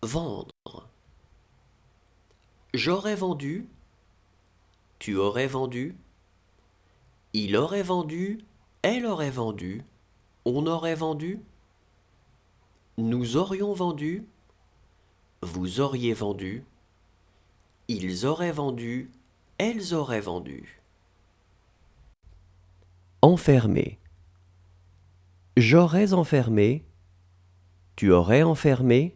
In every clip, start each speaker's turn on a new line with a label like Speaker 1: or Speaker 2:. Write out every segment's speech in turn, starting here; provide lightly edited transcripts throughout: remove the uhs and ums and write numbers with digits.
Speaker 1: Vendre. J'aurais vendu, tu aurais vendu, il aurait vendu, elle aurait vendu, on aurait vendu, nous aurions vendu, vous auriez vendu, ils auraient vendu, elles auraient vendu. Enfermer. J'aurais enfermé, tu aurais enfermé,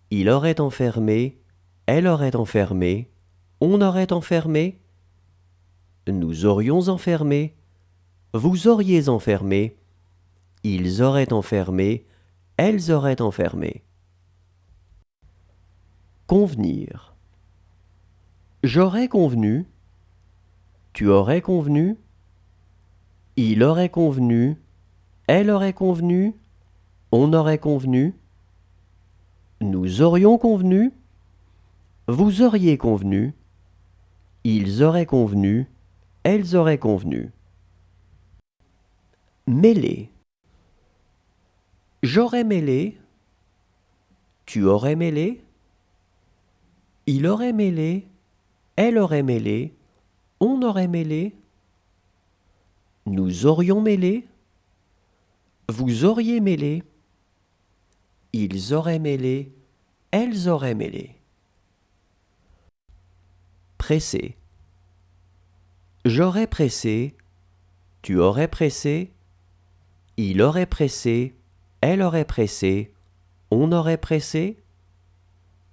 Speaker 1: il aurait enfermé, elle aurait enfermé, on aurait enfermé, nous aurions enfermé, vous auriez enfermé, ils auraient enfermé, elles auraient enfermé. Convenir. J'aurais convenu, tu aurais convenu, il aurait convenu, elle aurait convenu, on aurait convenu, nous aurions convenu, vous auriez convenu, ils auraient convenu, elles auraient convenu. Mêler. J'aurais mêlé, tu aurais mêlé, il aurait mêlé, elle aurait mêlé, on aurait mêlé, nous aurions mêlé, vous auriez mêlé, ils auraient mêlé, elles auraient mêlé. Pressé. J'aurais pressé, tu aurais pressé, il aurait pressé, elle aurait pressé, on aurait pressé,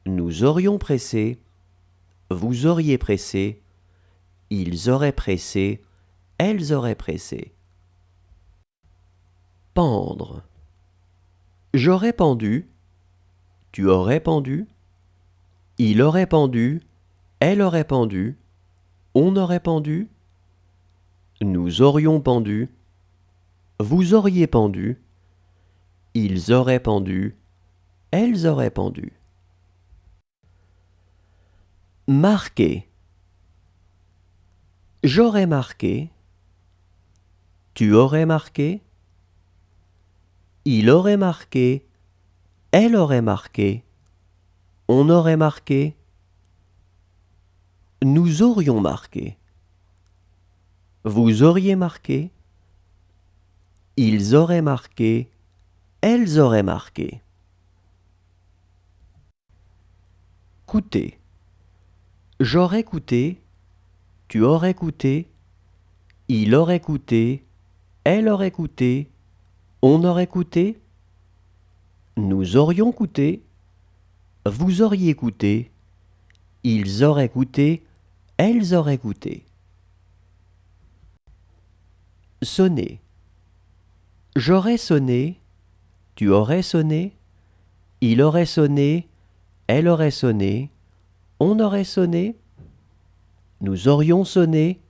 Speaker 1: nous aurions pressé, vous auriez pressé, ils auraient pressé, elles auraient pressé. Pendre. J'aurais pendu, tu aurais pendu, il aurait pendu, elle aurait pendu, on aurait pendu, nous aurions pendu, vous auriez pendu, ils auraient pendu, elles auraient pendu. Marquer. J'aurais marqué, tu aurais marqué, il aurait marqué, elle aurait marqué, on aurait marqué, nous aurions marqué, vous auriez marqué, ils auraient marqué, elles auraient marqué. Coûter. J'aurais coûté, tu aurais coûté, il aurait coûté, elle aurait coûté, on aurait coûté, nous aurions coûté, vous auriez coûté, ils auraient coûté, elles auraient coûté. Sonner. J'aurais sonné, tu aurais sonné, il aurait sonné, elle aurait sonné, on aurait sonné, nous aurions sonné,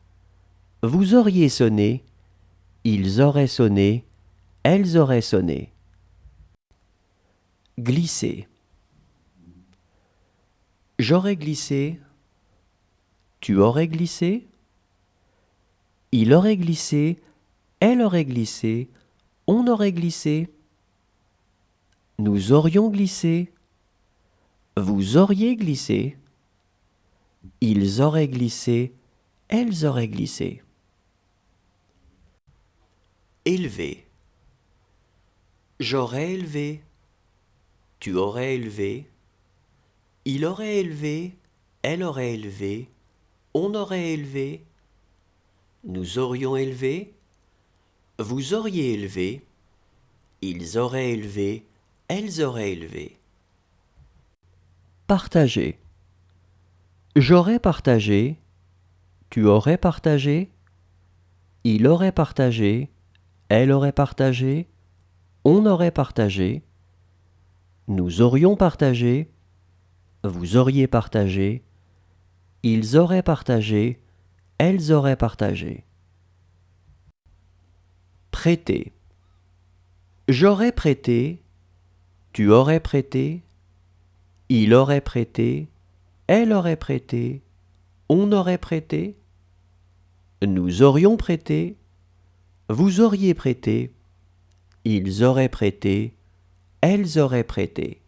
Speaker 1: vous auriez sonné, ils auraient sonné, elles auraient sonné. Glisser. J'aurais glissé, tu aurais glissé, il aurait glissé, elle aurait glissé, on aurait glissé, nous aurions glissé, vous auriez glissé, ils auraient glissé, elles auraient glissé. Élever. J'aurais élevé, tu aurais élevé, il aurait élevé, elle aurait élevé, on aurait élevé, nous aurions élevé, vous auriez élevé, ils auraient élevé, elles auraient élevé. Partager. J'aurais partagé, tu aurais partagé, il aurait partagé, elle aurait partagé, on aurait partagé, nous aurions partagé, vous auriez partagé, ils auraient partagé, elles auraient partagé. Prêter. J'aurais prêté, tu aurais prêté, il aurait prêté, elle aurait prêté, on aurait prêté, nous aurions prêté, vous auriez prêté, ils auraient prêté, elles auraient prêté.